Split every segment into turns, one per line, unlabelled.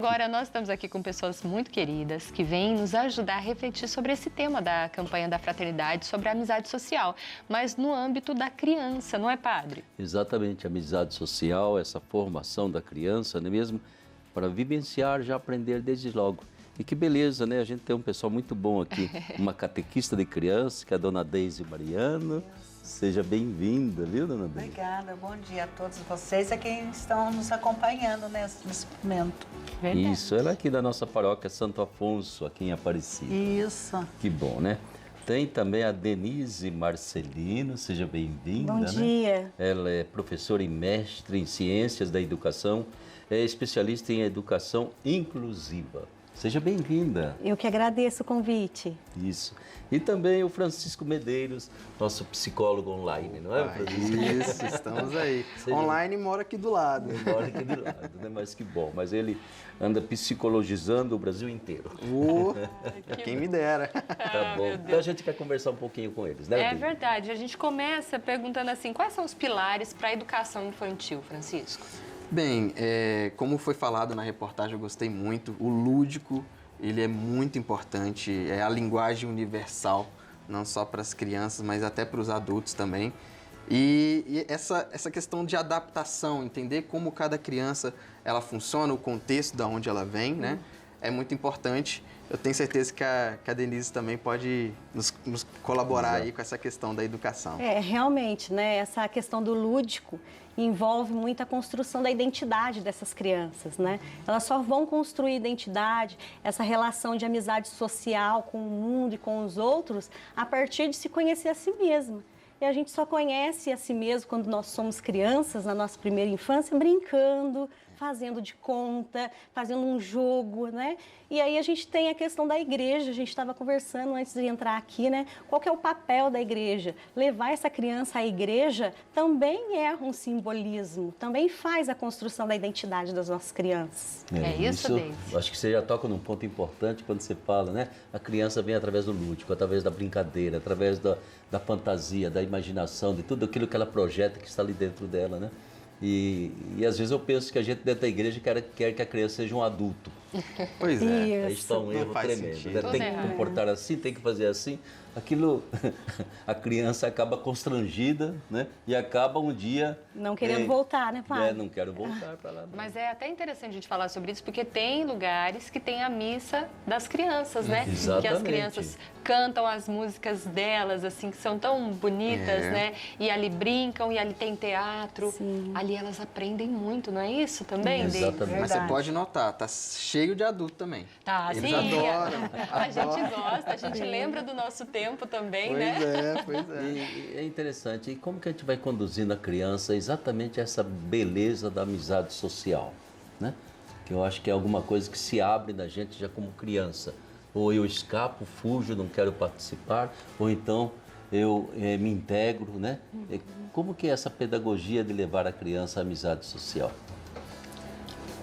Agora, nós estamos aqui com pessoas muito queridas que vêm nos ajudar a refletir sobre esse tema da campanha da fraternidade, sobre a amizade social, mas no âmbito da criança, não é, padre?
Exatamente, a amizade social, essa formação da criança, não é mesmo? Para vivenciar, já aprender desde logo. E que beleza, né? A gente tem um pessoal muito bom aqui, uma catequista de criança, que é a dona Deise Mariano. Seja bem-vinda, viu, dona Deise?
Obrigada, bom dia a todos vocês e a quem estão nos acompanhando nesse momento.
Verdade.
Isso, ela é aqui da nossa paróquia Santo Afonso, aqui em Aparecida.
Isso.
Que bom, né? Tem também a Denise Marcelino, seja bem-vinda.
Bom dia.
Né? Ela é professora e mestre em Ciências da Educação, é especialista em Educação Inclusiva. Seja bem-vinda.
Eu que agradeço o convite.
Isso. E também o Francisco Medeiros, nosso psicólogo online, não é, Francisco?
Isso, estamos aí. Online mora aqui do lado.
Mora aqui do lado, né? Mas que bom. Mas ele anda psicologizando o Brasil inteiro.
Quem me dera.
Tá bom. Então a gente quer conversar um pouquinho com eles, né?
É
Bia?
verdade. A gente começa perguntando assim, quais são os pilares para a educação infantil, Francisco?
Bem, como foi falado na reportagem, eu gostei muito. O lúdico, ele é muito importante. É a linguagem universal, não só para as crianças, mas até para os adultos também. E essa questão de adaptação, entender como cada criança ela funciona, o contexto de onde ela vem, né? É muito importante. Eu tenho certeza que a Denise também pode nos colaborar aí com essa questão da educação.
Realmente, né? Essa questão do lúdico envolve muito a construção da identidade dessas crianças, né? Elas só vão construir identidade, essa relação de amizade social com o mundo e com os outros, a partir de se conhecer a si mesma. E a gente só conhece a si mesmo quando nós somos crianças, na nossa primeira infância, brincando, fazendo de conta, fazendo um jogo, né? E aí a gente tem a questão da igreja, a gente estava conversando antes de entrar aqui, né? Qual que é o papel da igreja? Levar essa criança à igreja também é um simbolismo, também faz a construção da identidade das nossas crianças.
É isso, Deise?
Acho que você já toca num ponto importante quando você fala, né? A criança vem através do lúdico, através da brincadeira, através da fantasia, da imaginação, de tudo aquilo que ela projeta que está ali dentro dela, né? E às vezes eu penso que a gente dentro da igreja quer que a criança seja um adulto.
Pois é.
Aí está um erro
Não faz
tremendo.
sentido.
Né? Tem que comportar assim, tem que fazer assim. Aquilo, a criança acaba constrangida, né? E acaba um dia...
Não querendo voltar, né, pai?
Não quero voltar para lá. Não.
Mas é até interessante a gente falar sobre isso, porque tem lugares que tem a missa das crianças, né?
Exatamente.
Que as crianças cantam as músicas delas, assim, que são tão bonitas, né? E ali brincam, e ali tem teatro.
Sim.
Ali elas aprendem muito, não é isso também, Deise?
Exatamente.
Mas você pode notar, tá cheio de adulto também.
Tá,
Eles
sim.
adoram.
A gente gosta, a gente lembra do nosso tempo também, né?
Pois é.
E é interessante. E como que a gente vai conduzindo a criança exatamente essa beleza da amizade social, né? Que eu acho que é alguma coisa que se abre na gente já como criança. Ou eu escapo, fujo, não quero participar, ou então eu me integro, né? Como que é essa pedagogia de levar a criança à amizade social?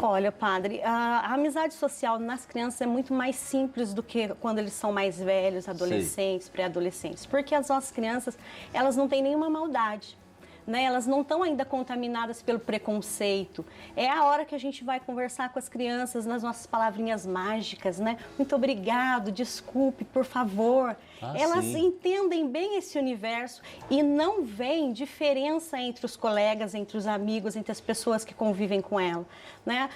Olha, padre, a amizade social nas crianças é muito mais simples do que quando eles são mais velhos, adolescentes, pré-adolescentes. Porque as nossas crianças, elas não têm nenhuma maldade, né? Elas não estão ainda contaminadas pelo preconceito. É a hora que a gente vai conversar com as crianças nas nossas palavrinhas mágicas, né? Muito obrigado, desculpe, por favor. Elas entendem bem esse universo e não veem diferença entre os colegas, entre os amigos, entre as pessoas que convivem com ela, né?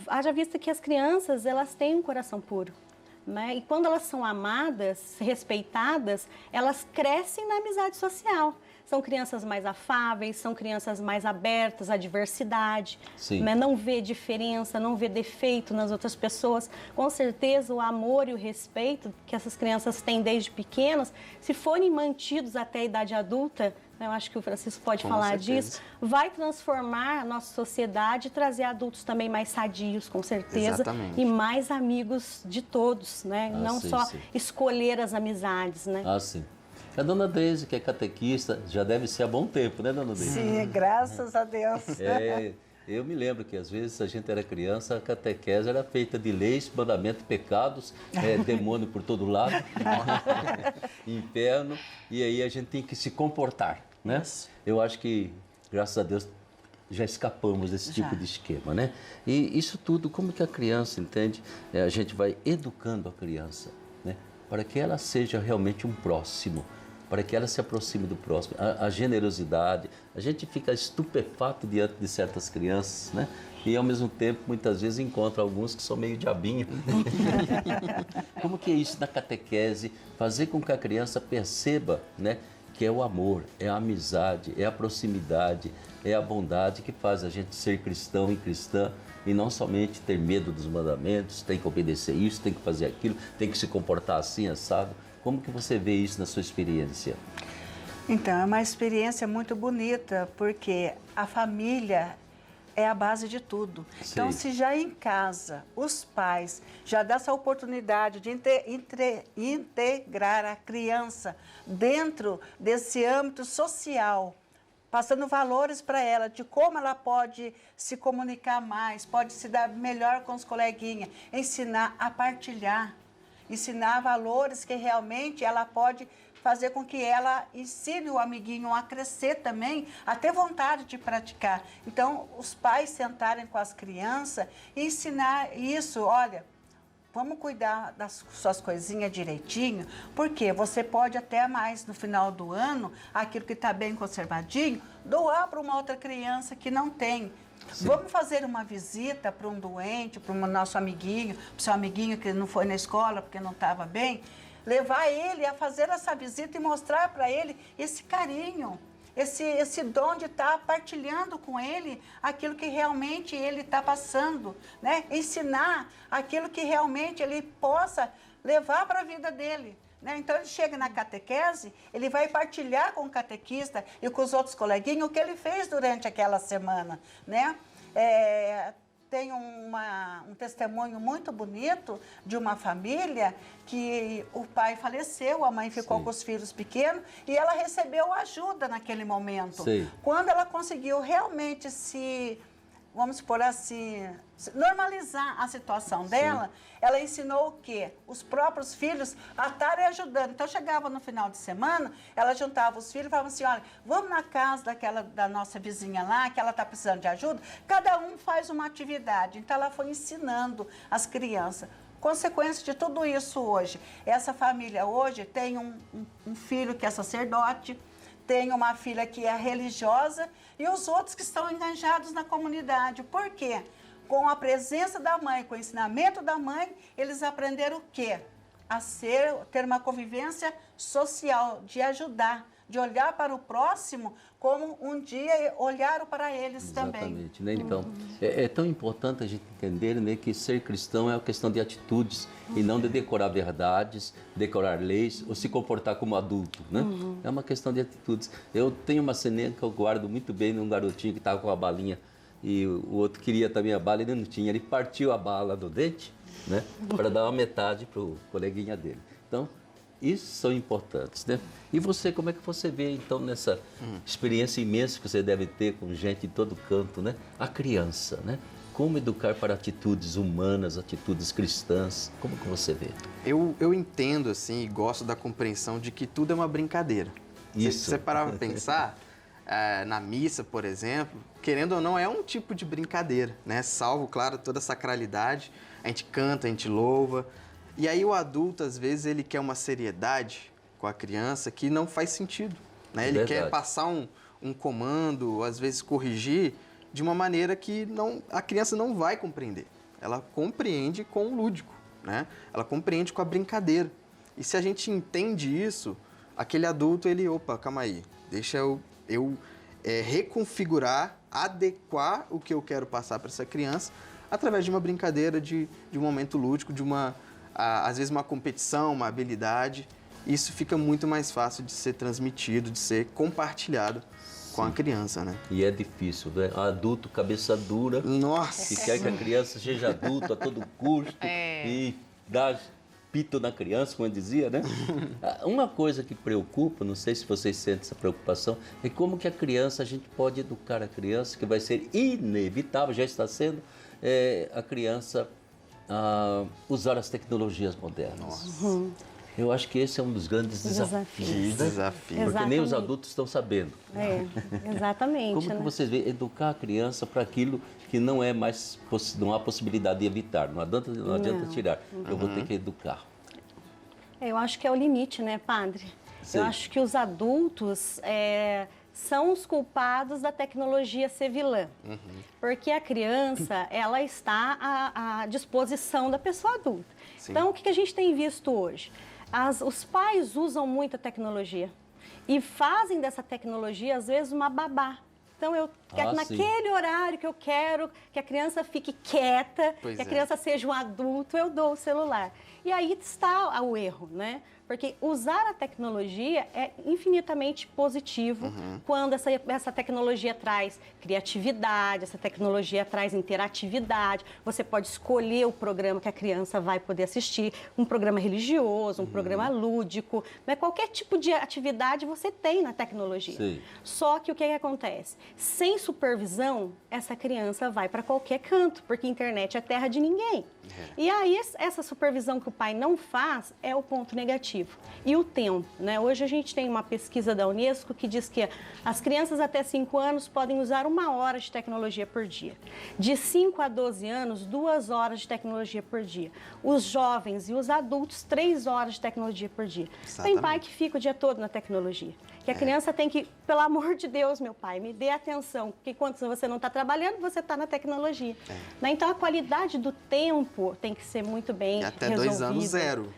Haja vista que as crianças, elas têm um coração puro, né? E quando elas são amadas, respeitadas, elas crescem na amizade social. São crianças mais afáveis, são crianças mais abertas à diversidade, né? Não vê diferença, não vê defeito nas outras pessoas. Com certeza, o amor e o respeito que essas crianças têm desde pequenas, se forem mantidos até a idade adulta, eu acho que o Francisco pode falar disso, vai transformar a nossa sociedade e trazer adultos também mais sadios, com certeza, e mais amigos de todos, né? Não só escolher as amizades, né?
Sim. A dona Deise, que é catequista, já deve ser há bom tempo, né, dona Deise?
Sim, graças a Deus.
Eu me lembro que às vezes a gente era criança, a catequese era feita de leis, mandamentos, pecados, demônio por todo lado, inferno, e aí a gente tem que se comportar, né? Eu acho que, graças a Deus, já escapamos desse tipo de esquema, né? E isso tudo, como que a criança entende? A gente vai educando a criança, né? Para que ela seja realmente um próximo, para que ela se aproxime do próximo. A generosidade, a gente fica estupefato diante de certas crianças, né? E ao mesmo tempo, muitas vezes, encontra alguns que são meio diabinho. Como que é isso na catequese? Fazer com que a criança perceba, né, que é o amor, é a amizade, é a proximidade, é a bondade que faz a gente ser cristão e cristã e não somente ter medo dos mandamentos, tem que obedecer isso, tem que fazer aquilo, tem que se comportar assim, assado. Como que você vê isso na sua experiência?
Então, é uma experiência muito bonita, porque a família é a base de tudo.
Sim.
Então, se já em casa os pais já dão essa oportunidade de integrar a criança dentro desse âmbito social, passando valores para ela, de como ela pode se comunicar mais, pode se dar melhor com os coleguinhas, ensinar a partilhar, ensinar valores que realmente ela pode fazer com que ela ensine o amiguinho a crescer também, a ter vontade de praticar. Então, os pais sentarem com as crianças e ensinar isso, olha, vamos cuidar das suas coisinhas direitinho, porque você pode até mais no final do ano, aquilo que está bem conservadinho, doar para uma outra criança que não tem. Sim. Vamos fazer uma visita para um doente, para o nosso amiguinho, para o seu amiguinho que não foi na escola porque não estava bem, levar ele a fazer essa visita e mostrar para ele esse carinho, esse dom de estar partilhando com ele aquilo que realmente ele está passando, né? Ensinar aquilo que realmente ele possa levar para a vida dele. Né? Então, ele chega na catequese, ele vai partilhar com o catequista e com os outros coleguinhas o que ele fez durante aquela semana. Né? Tem um testemunho muito bonito de uma família que o pai faleceu, a mãe ficou com os filhos pequenos e ela recebeu ajuda naquele momento. Sim. Quando ela conseguiu realmente vamos supor assim, normalizar a situação dela, sim, ela ensinou o quê? Os próprios filhos a estarem ajudando. Então, chegava no final de semana, ela juntava os filhos e falava assim, olha, vamos na casa da nossa vizinha lá, que ela está precisando de ajuda, cada um faz uma atividade. Então, ela foi ensinando as crianças. Consequência de tudo isso hoje, essa família hoje tem um filho que é sacerdote, tem uma filha que é religiosa e os outros que estão engajados na comunidade. Por quê? Com a presença da mãe, com o ensinamento da mãe, eles aprenderam o quê? A ter uma convivência social, de ajudar, de olhar para o próximo como um dia olharam para eles também.
Exatamente, né? Então, é tão importante a gente entender, né, que ser cristão é uma questão de atitudes e não de decorar verdades, decorar leis ou se comportar como adulto, né? É uma questão de atitudes. Eu tenho uma ceninha que eu guardo muito bem num garotinho que estava com a balinha e o outro queria também a bala e ele não tinha. Ele partiu a bala do dente, né, para dar uma metade para o coleguinha dele. Então, isso são importantes, né? E você, como é que você vê, então, nessa experiência imensa que você deve ter com gente de todo canto, né? A criança, né? Como educar para atitudes humanas, atitudes cristãs, como que você vê?
Eu entendo, assim, e gosto da compreensão de que tudo é uma brincadeira.
Isso.
Se você parar para pensar, na missa, por exemplo, querendo ou não, é um tipo de brincadeira, né? Salvo, claro, toda a sacralidade, a gente canta, a gente louva. E aí o adulto, às vezes, ele quer uma seriedade com a criança que não faz sentido, né? Ele quer passar um comando, às vezes corrigir, de uma maneira que a criança não vai compreender. Ela compreende com o lúdico, né? Ela compreende com a brincadeira. E se a gente entende isso, aquele adulto, opa, calma aí, deixa eu reconfigurar, adequar o que eu quero passar para essa criança através de uma brincadeira, de um momento lúdico, de às vezes uma competição, uma habilidade. Isso fica muito mais fácil de ser transmitido, de ser compartilhado com a criança, né?
E é difícil, né? Adulto, cabeça dura.
Nossa!
Que quer que a criança seja adulta a todo custo e dá pito na criança, como eu dizia, né? Uma coisa que preocupa, não sei se vocês sentem essa preocupação, é como que a gente pode educar a criança, que vai ser inevitável, já está sendo, a criança usar as tecnologias modernas. Eu acho que esse é um dos grandes desafios.
Que desafio.
Porque nem os
Exatamente.
adultos estão sabendo.
Exatamente.
Como que
né?
vocês veem educar a criança para aquilo que não é mais, não há possibilidade de evitar, não adianta tirar, eu vou ter que educar.
Eu acho que é o limite, né, padre?
Sim.
Eu acho que os adultos são os culpados da tecnologia ser vilã. Porque a criança, ela está à disposição da pessoa adulta.
Sim.
Então, o que a gente tem visto hoje? Os pais usam muito a tecnologia e fazem dessa tecnologia, às vezes, uma babá. Então, naquele horário que eu quero que a criança fique quieta,
Pois
que a
é.
criança seja um adulto, eu dou o celular. E aí está o erro, né? Porque usar a tecnologia é infinitamente positivo quando essa tecnologia traz criatividade, essa tecnologia traz interatividade. Você pode escolher o programa que a criança vai poder assistir, um programa religioso, um programa lúdico, né? Qualquer tipo de atividade você tem na tecnologia.
Sim.
Só que o que acontece? Sem supervisão, essa criança vai para qualquer canto, porque a internet é terra de ninguém. E aí, essa supervisão que o pai não faz é o ponto negativo. E o tempo, né? Hoje a gente tem uma pesquisa da Unesco que diz que as crianças até 5 anos podem usar 1 hora de tecnologia por dia. De 5 a 12 anos, 2 horas de tecnologia por dia. Os jovens e os adultos, 3 horas de tecnologia por dia. Tem pai que fica o dia todo na tecnologia. Que a criança tem que, pelo amor de Deus, meu pai, me dê atenção, porque quando você não está trabalhando, você está na tecnologia. Né? Então, a qualidade do tempo tem que ser muito bem
E até
resolvida.
2 anos, 0.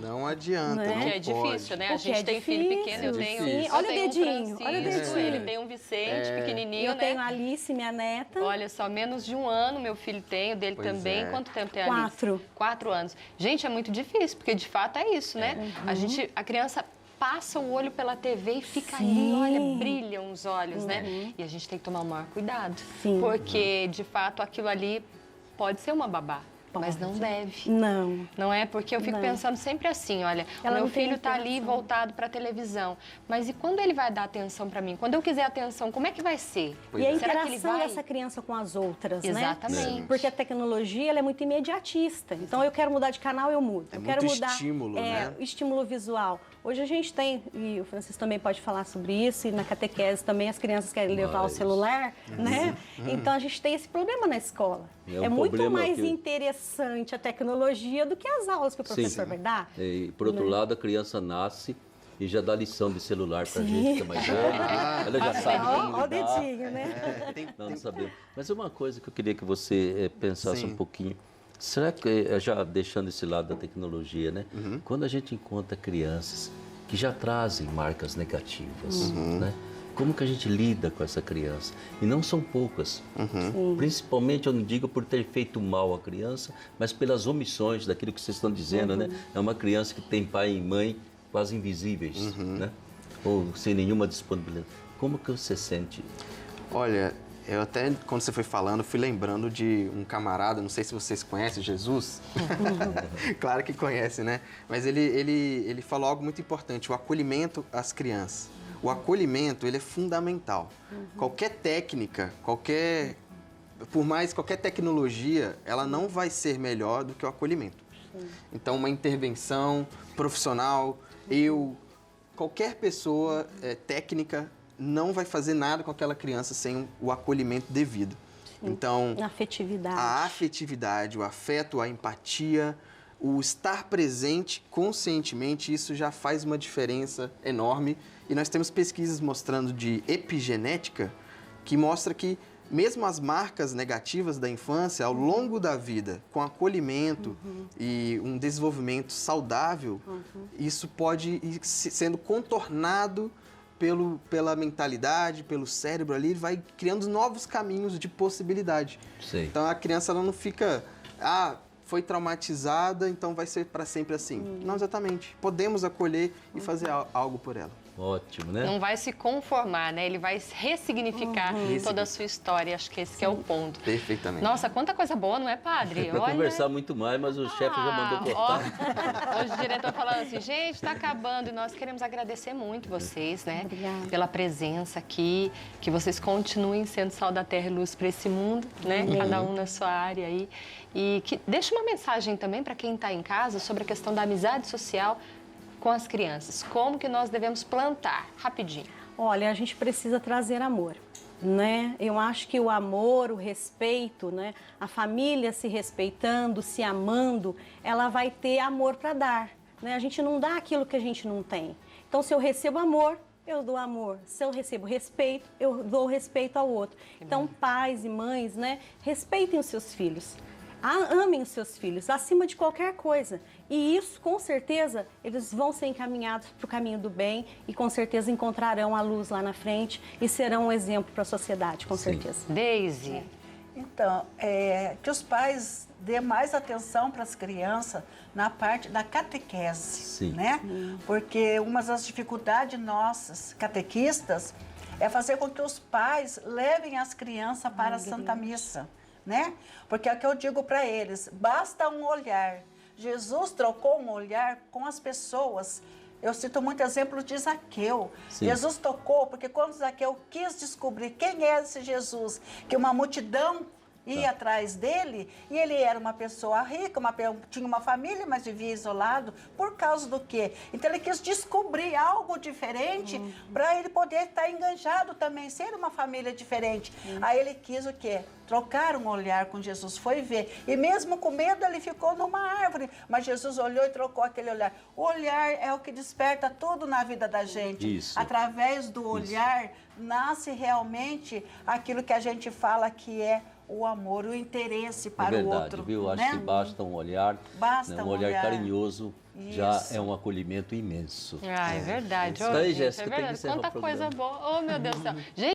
Não
adianta,
Né?
não
Que é
pode.
difícil, né? A
Porque
gente
é
tem filho
difícil.
pequeno, eu tenho,
Sim.
eu
Olha o
tenho um
dedinho, olha o
Francisco,
dedinho.
ele tem um Vicente, pequenininho,
Eu
né?
tenho a Alice, minha neta.
Olha só, menos de 1 ano meu filho tem, o dele
Pois
também.
é.
Quanto tempo tem a Alice?
4.
4 anos. Gente, é muito difícil, porque de fato é isso, né? A criança passa o olho pela TV e fica ali, olha, brilham os olhos, né? E a gente tem que tomar o maior cuidado.
Sim.
Porque, de fato, aquilo ali pode ser uma babá. Mas não deve.
Não.
Não é? Porque eu fico
Não.
pensando sempre assim, olha,
Ela
o meu
não tem
filho está ali
interação.
voltado para a televisão, mas e quando ele vai dar atenção para mim? Quando eu quiser atenção, como é que vai ser?
Pois
E a
é.
Será que ele
interação
vai?
dessa criança com as outras, né?
Exatamente.
Porque a tecnologia ela é muito imediatista. Então, eu quero mudar de canal, eu mudo.
É
eu quero
muito
mudar
estímulo, né?
estímulo visual. Hoje a gente tem, e o Francisco também pode falar sobre isso, e na catequese também as crianças querem levar o
Mas-
celular, né? Então, a gente tem esse problema na escola.
É um
É muito
problema
mais
que-
interessante a tecnologia do que as aulas que o professor vai dar.
E, por outro lado, a criança nasce e já dá lição de celular pra gente, que é mais velha. Ela já sabe como
Ó o
lidar.
dedinho, né?
Não sabemos. Mas uma coisa que eu queria que você pensasse
Sim.
um pouquinho. Será que, já deixando esse lado da tecnologia, né? Quando a gente encontra crianças que já trazem marcas negativas, né? Como que a gente lida com essa criança? E não são poucas. Principalmente, eu não digo por ter feito mal à criança, mas pelas omissões daquilo que vocês estão dizendo, né? É uma criança que tem pai e mãe quase invisíveis, né? Ou sem nenhuma disponibilidade. Como que você sente?
Olha, eu até, quando você foi falando, fui lembrando de um camarada, não sei se vocês conhecem, Jesus. Claro que conhece, né? Mas ele falou algo muito importante, o acolhimento às crianças. O acolhimento, ele é fundamental. Qualquer técnica, qualquer tecnologia, ela não vai ser melhor do que o acolhimento. Então, uma intervenção profissional, qualquer pessoa técnica não vai fazer nada com aquela criança sem o acolhimento devido. Então,
A afetividade.
a afetividade, o afeto, a empatia, o estar presente conscientemente, isso já faz uma diferença enorme. E nós temos pesquisas mostrando de epigenética que mostra que mesmo as marcas negativas da infância, ao longo da vida, com acolhimento e um desenvolvimento saudável, isso pode ir sendo contornado pela mentalidade, pelo cérebro ali, vai criando novos caminhos de possibilidade.
Sei.
Então a criança ela não fica, foi traumatizada, então vai ser para sempre assim. Não exatamente. Podemos acolher e fazer algo por ela.
Ótimo, né?
Não vai se conformar, né? Ele vai ressignificar toda a sua história. Acho que esse que é o ponto.
Perfeitamente.
Nossa, quanta coisa boa, não é, padre?
Para conversar muito mais, mas o chefe já mandou cortar.
Hoje o diretor falando assim, gente, está acabando e nós queremos agradecer muito vocês, né?
Obrigada.
Pela presença aqui, que vocês continuem sendo sal da terra e luz para esse mundo, né? Cada um na sua área aí. E que deixa uma mensagem também para quem está em casa sobre a questão da amizade social com as crianças. Como que nós devemos plantar? Rapidinho.
Olha, a gente precisa trazer amor, né? Eu acho que o amor, o respeito, né? A família se respeitando, se amando, ela vai ter amor para dar, né? A gente não dá aquilo que a gente não tem. Então, se eu recebo amor, eu dou amor. Se eu recebo respeito, eu dou respeito ao outro. Então, pais e mães, né? Respeitem os seus filhos. Amem os seus filhos, acima de qualquer coisa. E isso, com certeza, eles vão ser encaminhados para o caminho do bem e, com certeza, encontrarão a luz lá na frente e serão um exemplo para a sociedade, com certeza.
Deise.
Então, que os pais dê mais atenção para as crianças na parte da catequese,
Sim.
né? Porque uma das dificuldades nossas, catequistas, é fazer com que os pais levem as crianças para a Santa Missa, né? Porque é o que eu digo para eles, basta um olhar. Jesus trocou um olhar com as pessoas. Eu cito muito exemplo de Zaqueu.
Sim.
Jesus tocou, porque quando Zaqueu quis descobrir quem é esse Jesus, que uma multidão ia atrás dele, e ele era uma pessoa rica, tinha uma família, mas vivia isolado, por causa do quê? Então ele quis descobrir algo diferente para ele poder estar enganjado também, ser uma família diferente. Aí ele quis o quê? Trocar um olhar com Jesus, foi ver. E mesmo com medo, ele ficou numa árvore. Mas Jesus olhou e trocou aquele olhar. O olhar é o que desperta tudo na vida da gente.
Isso.
Através do olhar, nasce realmente aquilo que a gente fala que é o amor, o interesse para
verdade,
o outro.
Viu? Acho
né?
que basta um olhar,
Basta
né?
um
Um olhar
olhar.
carinhoso já
Isso.
é um acolhimento imenso.
Ah, é verdade.
Isso aí,
Gente,
Jéssica,
é
tem que
verdade.
encerrar o
Quanta coisa
programa.
boa. Oh, meu Deus do céu. Gente,